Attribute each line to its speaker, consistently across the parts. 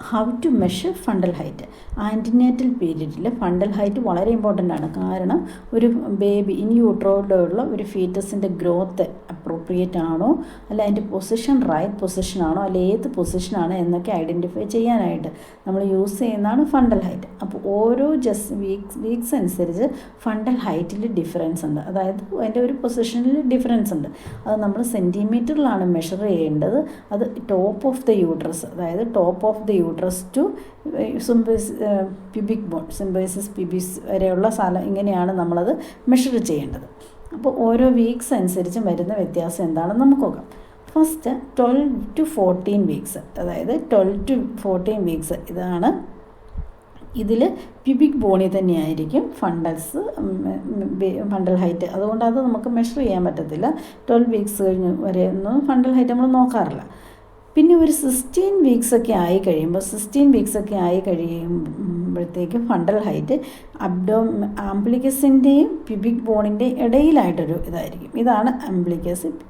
Speaker 1: How to measure fundal height. Antenatal പീരീഡിൽ fundal height വളരെ important ആണ്. കാരണം ഒരു ബേബി ഇൻ യൂട്രോയിലുള്ള ഒരു ഫീറ്റസിൻ്റെ ഗ്രോത്ത് അപ്രോപ്രിയേറ്റ് ആണോ, അല്ല അതിൻ്റെ പൊസിഷൻ റൈറ്റ് പൊസിഷൻ ആണോ, അല്ല ഏത് പൊസിഷനാണ് എന്നൊക്കെ ഐഡൻറ്റിഫൈ ചെയ്യാനായിട്ട് നമ്മൾ യൂസ് ചെയ്യുന്നതാണ് ഫണ്ടൽ ഹൈറ്റ്. അപ്പോൾ ഓരോ വീക്സ് അനുസരിച്ച് ഫണ്ടൽ ഹൈറ്റിൽ ഡിഫറൻസ് ഉണ്ട്. അതായത് അതിൻ്റെ ഒരു പൊസിഷനിൽ ഡിഫറൻസ് ഉണ്ട്. അത് നമ്മൾ സെൻറ്റിമീറ്ററിലാണ് മെഷർ ചെയ്യേണ്ടത്. അത് ടോപ്പ് ഓഫ് ദ യൂട്രസ്, അതായത് top of the uterus to pubic bone, symphysis pubis വരെയുള്ള സ്ഥലം, ഇങ്ങനെയാണ് നമ്മളത് മെഷർ ചെയ്യേണ്ടത്. അപ്പോൾ ഓരോ വീക്സ് അനുസരിച്ച് വരുന്ന വ്യത്യാസം എന്താണെന്ന് നമുക്ക് നോക്കാം. ഫസ്റ്റ് 12 to 14 വീക്സ്, അതായത് 12 to 14 വീക്സ് ഇതാണ്. ഇതിൽ പ്യൂബിക് ബോണിൽ തന്നെയായിരിക്കും ഫണ്ടൽ ഹൈറ്റ്. അതുകൊണ്ട് അത് നമുക്ക് മെഷർ ചെയ്യാൻ പറ്റത്തില്ല. 12 വീക്സ് കഴിഞ്ഞ് വരെ ഒന്നും ഫണ്ടൽ ഹൈറ്റ് നമ്മൾ നോക്കാറില്ല. പിന്നെ ഒരു 16 വീക്സൊക്കെ ആയി കഴിയുമ്പോഴത്തേക്കും ഫണ്ടൽ ഹൈറ്റ് ആംബ്ലിക്കസിൻ്റെയും പ്യൂബിക് ബോണിൻ്റെയും ഇടയിലായിട്ടൊരു ഇതായിരിക്കും. ഇതാണ്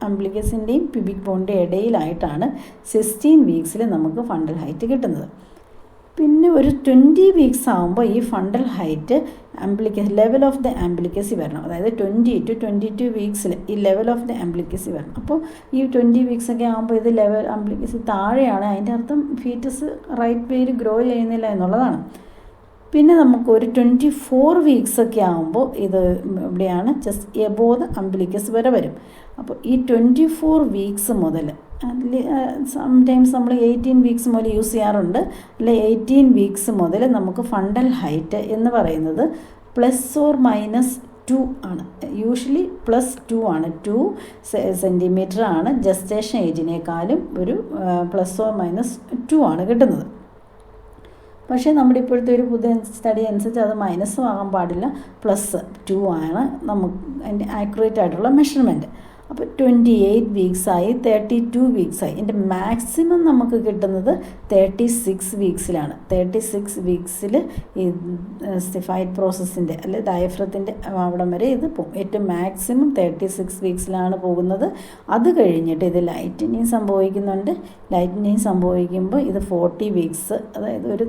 Speaker 1: ആംബ്ലിക്കസിൻ്റെയും പ്യൂബിക് ബോണിൻ്റെ ഇടയിലായിട്ടാണ് 16 വീക്സിൽ നമുക്ക് ഫണ്ടൽ ഹൈറ്റ് കിട്ടുന്നത്. പിന്നെ ഒരു 20 വീക്സ് ആകുമ്പോൾ ഈ fundal height level of the umbilicus വരണം. അതായത് 20 to 22 വീക്സിൽ ഈ ലെവൽ ഓഫ് ദ ആംബ്ലിക്കസി വരണം. അപ്പോൾ ഈ 20 വീക്സൊക്കെ ആകുമ്പോൾ ഇത് ലെവൽ ആംബ്ലിക്കസി താഴെയാണ്. അതിൻ്റെ അർത്ഥം ഫീറ്റസ് റൈറ്റ് വേയിൽ ഗ്രോ ചെയ്യുന്നില്ല എന്നുള്ളതാണ്. പിന്നെ നമുക്ക് ഒരു 24 വീക്സൊക്കെ ആകുമ്പോൾ ഇത് ഇവിടെയാണ് ജസ്റ്റ് എബോ ദ അംബ്ലിക്കസ് വരെ വരും. അപ്പോൾ ഈ 24 വീക്സ് മുതൽ, സംടൈംസ് നമ്മൾ 18 വീക്സ് മുതൽ യൂസ് ചെയ്യാറുണ്ട്, അല്ലെ 18 വീക്സ് മുതൽ നമുക്ക് ഫണ്ടൽ ഹൈറ്റ് എന്ന് പറയുന്നത് ±2 ആണ്. യൂഷ്വലി +2 ആണ്. 2 സെൻറ്റിമീറ്റർ ആണ് ജസ്റ്റേഷൻ ഏജിനേക്കാളും ഒരു ±2 ആണ് കിട്ടുന്നത്. പക്ഷേ നമ്മുടെ ഇപ്പോഴത്തെ ഒരു പുതിയ സ്റ്റഡി അനുസരിച്ച് അത് മൈനസും ആകാൻ പാടില്ല, +2 ആണ് നമുക്ക് അതിൻ്റെ ആക്യുറേറ്റ് ആയിട്ടുള്ള മെഷർമെൻറ്റ്. അപ്പോൾ 28 വീക്സായി, 32 വീക്സായി. ഇതിൻ്റെ മാക്സിമം നമുക്ക് കിട്ടുന്നത് 36 വീക്സിലാണ്. 36 വീക്സിൽ ഈ സ്റ്റിഫൈഡ് പ്രോസസ്സിൻ്റെ അല്ലെ ഡയഫ്രത്തിൻ്റെ അവിടം വരെ ഇത് പോകും. ഏറ്റവും മാക്സിമം 36 വീക്സിലാണ് പോകുന്നത്. അത് കഴിഞ്ഞിട്ട് ഇത് ലൈറ്റനിങ് സംഭവിക്കുന്നുണ്ട്. ലൈറ്റനിങ് സംഭവിക്കുമ്പോൾ ഇത് 40 വീക്സ്, അതായത് ഒരു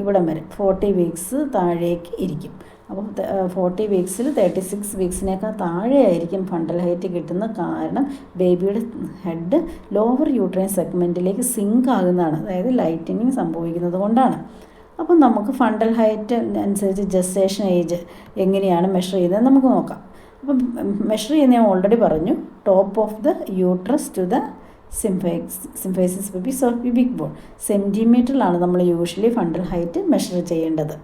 Speaker 1: ഇവിടം വരെ 40 വീക്സ് താഴേക്ക് ഇരിക്കും. അപ്പോൾ 40 വീക്സിൽ 36 വീക്സിനേക്കാൾ താഴെയായിരിക്കും ഫണ്ടൽ ഹൈറ്റ് കിട്ടുന്നത്. കാരണം ബേബിയുടെ ഹെഡ് ലോവർ യൂട്രൈൻ സെഗ്മെൻറ്റിലേക്ക് സിങ്ക് ആകുന്നതാണ്, അതായത് ലൈറ്റനിങ് സംഭവിക്കുന്നത് കൊണ്ടാണ്. അപ്പം നമുക്ക് ഫണ്ടൽ ഹൈറ്റ് അനുസരിച്ച് ജസ്റ്റേഷൻ ഏജ് എങ്ങനെയാണ് മെഷർ ചെയ്യുന്നത് നമുക്ക് നോക്കാം. അപ്പം മെഷർ ചെയ്യുന്ന ഞാൻ ഓൾറെഡി പറഞ്ഞു, top of the uterus to the symphysis pubic bone. സെൻറ്റിമീറ്ററിലാണ് നമ്മൾ യൂഷ്വലി ഫണ്ടൽ ഹൈറ്റ് മെഷർ ചെയ്യേണ്ടത്.